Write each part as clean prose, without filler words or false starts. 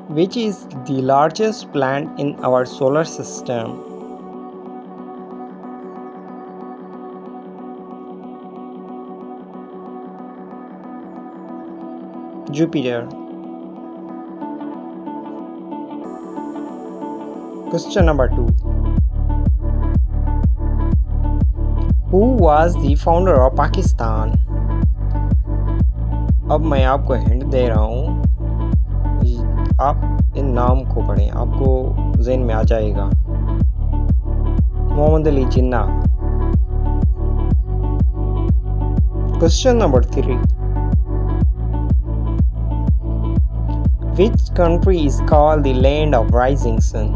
Which is the largest planet in our solar system? Jupiter. Question number 2. Who was the founder of Pakistan? अब मैं आपको hint दे रहा हूँ, आप इन नाम को पढ़ें, आपको ज़हन में आ जाएगा। Mohammad Ali Jinnah. Question number 3. Which country is called the land of rising sun?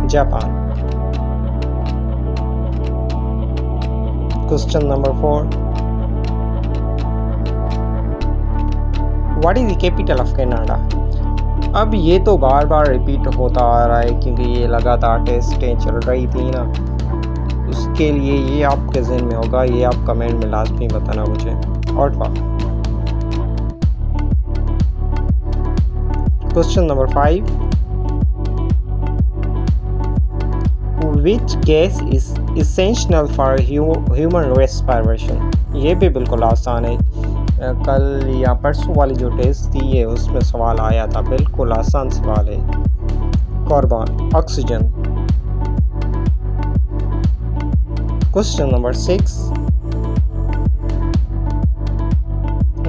Japan. Question number 4. What is the capital of Canada? अब ये तो बार बार रिपीट होता आ रहा है क्योंकि ये लगातार टेस्टें चल रही थी ना, उसके लिए ये आपके ज़हन में होगा, ये आप कमेंट में लाजमी बताना मुझे। Ottawa. Question number 5. Which gas is essential for human respiration? ये भी बिल्कुल आसान है, कल या परसों वाली जो टेस्ट थी ये उसमें सवाल आया था, बिल्कुल आसान सवाल है। Carbon, oxygen. Question number 6.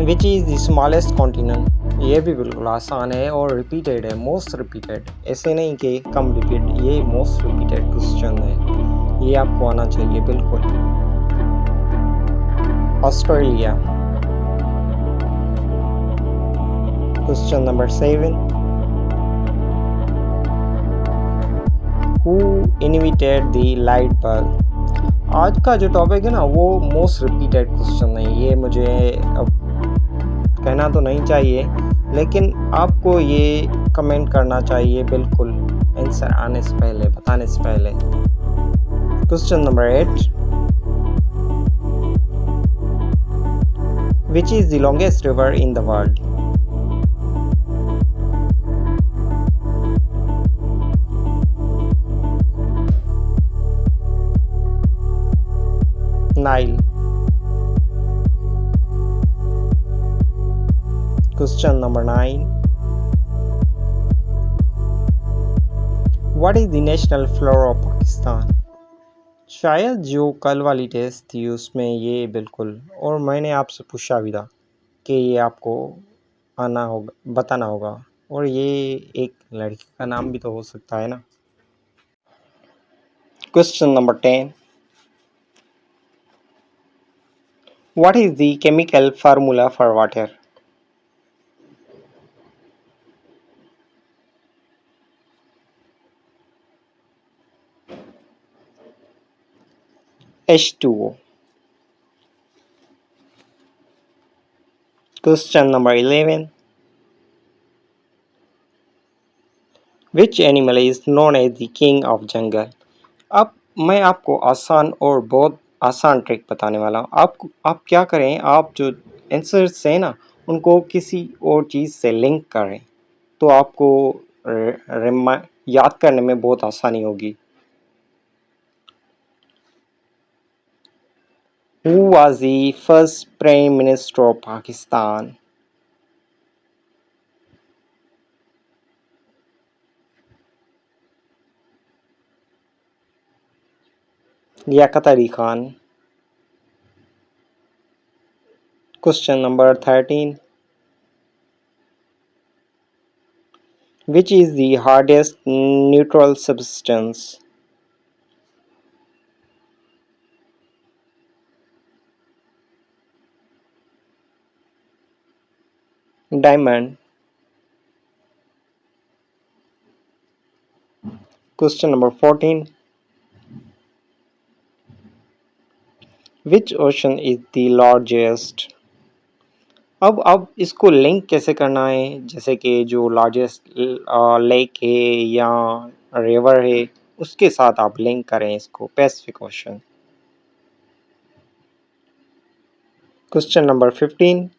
Which is the smallest continent? ये भी बिल्कुल आसान है और रिपीटेड है, मोस्ट रिपीटेड, ऐसे नहीं कि कम रिपीट, ये मोस्ट रिपीटेड क्वेश्चन है, ये आपको आना चाहिए बिल्कुल। Australia. Question number 7. Who invented the light bulb? आज का जो टॉपिक है ना वो मोस्ट रिपीटेड क्वेश्चन है, ये मुझे अब कहना तो नहीं चाहिए लेकिन आपको ये कमेंट करना चाहिए बिल्कुल आंसर आने से पहले, बताने से पहले। Question number 8. Which is the longest river in the world? Nile. Question number 9. What is the national flower of Pakistan? शायद जो कल वाली टेस्ट थी उसमें ये बिल्कुल, और मैंने आपसे पूछा भी था कि ये आपको आना होगा, बताना होगा, और ये एक लड़की का नाम भी तो हो सकता है ना। Question number 10. What is the chemical formula for water? H2O. Question number 11. Which animal is known as the king of jungle? अब मैं आपको आसान और बहुत आसान ट्रिक बताने वाला हूँ। आप क्या करें, आप जो आंसर्स हैं ना उनको किसी और चीज़ से लिंक करें तो आपको याद करने में बहुत आसानी होगी। Who was the first Prime Minister of Pakistan? Liaquat Ali Khan. Question number 13. Which is the hardest neutral substance? Diamond. Question number 14. Which ocean is the largest? अब इसको लिंक कैसे करना है, जैसे कि जो लार्जेस्ट लेक है या रिवर है उसके साथ आप लिंक करें इसको, Pacific ocean. Question number 15.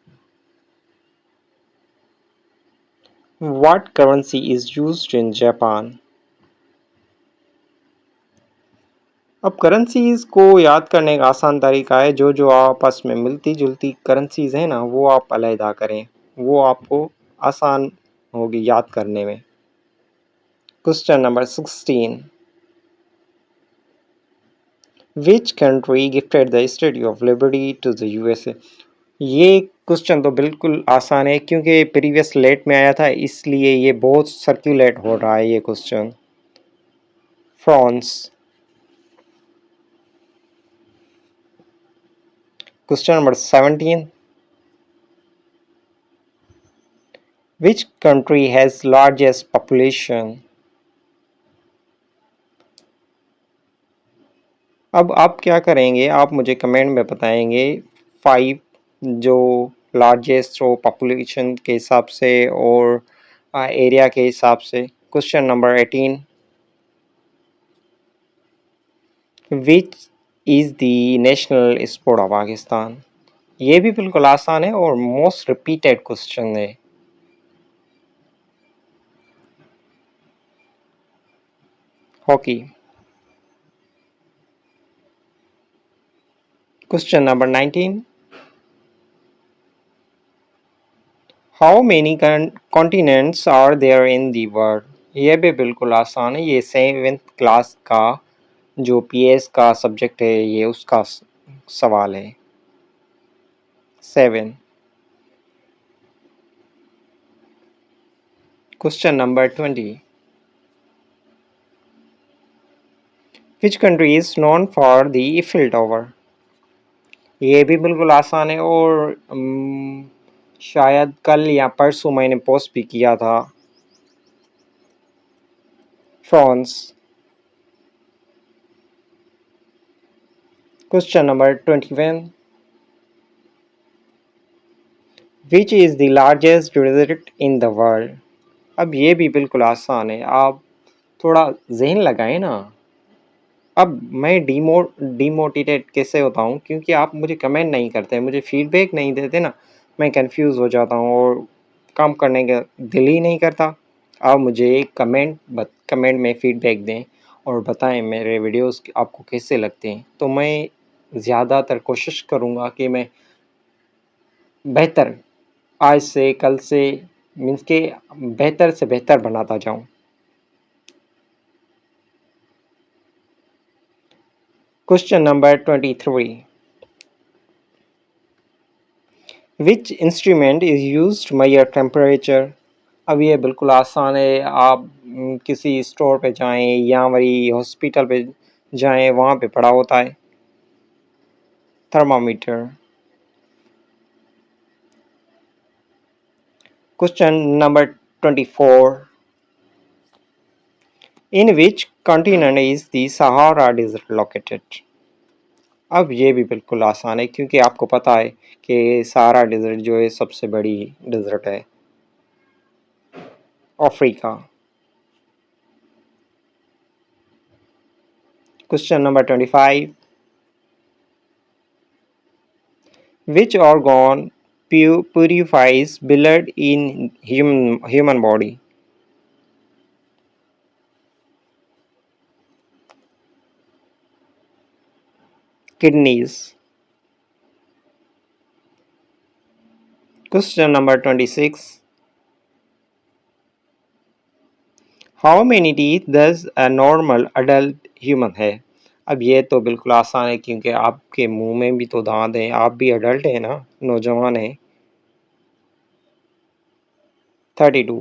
What currency is used in Japan? अब करेंसीज को याद करने का आसान तरीका है, जो जो आपस में मिलती जुलती करेंसीज हैं ना, वो आप अलहदा करें, वो आपको आसान होगी याद करने में। Question number 16. Which country gifted the Statue of Liberty to the USA? ये क्वेश्चन तो बिल्कुल आसान है, क्योंकि प्रीवियस लेट में आया था, इसलिए ये बहुत सर्कुलेट हो रहा है ये question. France. Question number 17. Which country has largest population? अब आप क्या करेंगे, आप मुझे कमेंट में बताएंगे 5 जो लार्जेस्ट हो पॉपुलेशन के हिसाब से और एरिया के हिसाब से। Question number 18. Which is the national sport of Pakistan? ये भी बिल्कुल आसान है और मोस्ट रिपीटेड क्वेश्चन है। Hockey. Question number 19. How many continents are there in the world? ये भी बिल्कुल आसान है, ये 7th क्लास का जो पीएस का सब्जेक्ट है, ये उसका सवाल है। 7. Question number 20. Which country is known for the Eiffel tower? ये भी बिल्कुल आसान है और शायद कल या परसों मैंने पोस्ट भी किया था। France. Question number 21. Which is the largest desert in the world? अब ये भी बिल्कुल आसान है, आप थोड़ा जहन लगाएं ना। अब मैं डिमोटिवेट कैसे होता हूँ, क्योंकि आप मुझे कमेंट नहीं करते, मुझे फीडबैक नहीं देते ना, मैं कंफ्यूज हो जाता हूँ और काम करने का दिल ही नहीं करता। आप मुझे कमेंट में फीडबैक दें और बताएं मेरे वीडियोस आपको कैसे लगते हैं, तो मैं ज़्यादातर कोशिश करूँगा कि मैं बेहतर आज से कल से मीन्स के बेहतर से बेहतर बनाता जाऊँ। Question number 23. Which instrument is used to measure temperature? अब ये बिल्कुल आसान है, आप किसी स्टोर पे जाएं या वही हॉस्पिटल पे जाएं, वहाँ पे पड़ा होता है thermometer. Question number 24. In which continent is the Sahara desert located? अब ये भी बिल्कुल आसान है, क्योंकि आपको पता है कि सहारा डेजर्ट जो है सबसे बड़ी डेजर्ट है Africa. Question number 25. Which organ purifies blood in human body? Kidneys. Question number 26. How many teeth does a normal adult human have? अब ये तो बिल्कुल आसान है, क्योंकि आपके मुंह में भी तो दांत हैं, आप भी अडल्ट हैं ना, नौजवान हैं। 32.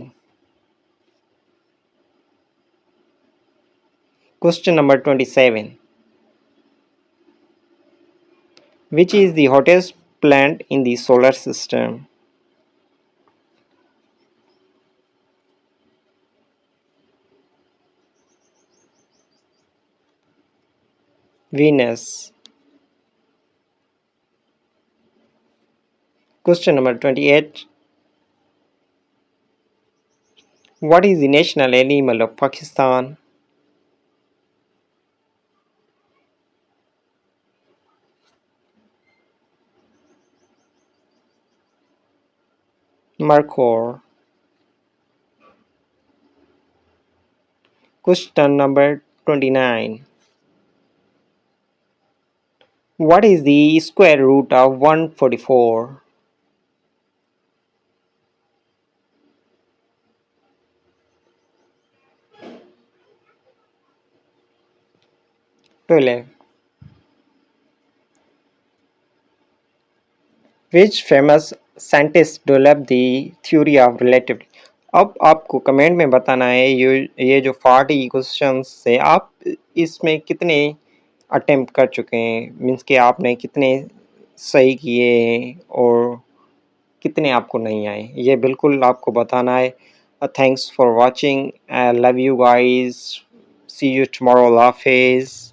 Question number 27. Which is the hottest planet in the solar system? Venus. Question number 28. What is the national animal of Pakistan? Mercure. Question number 29. What is the square root of 144? 12. Which famous scientist developed the theory of relativity? अब आपको comment में बताना है ये जो 40 questions से आप इसमें कितने अटेम्प्ट कर चुके हैं, मीन्स कि आपने कितने सही किए हैं और कितने आपको नहीं आए, ये बिल्कुल आपको बताना है। Thanks for watching, love you guys, see you tomorrow, अल्लाह हाफिज़।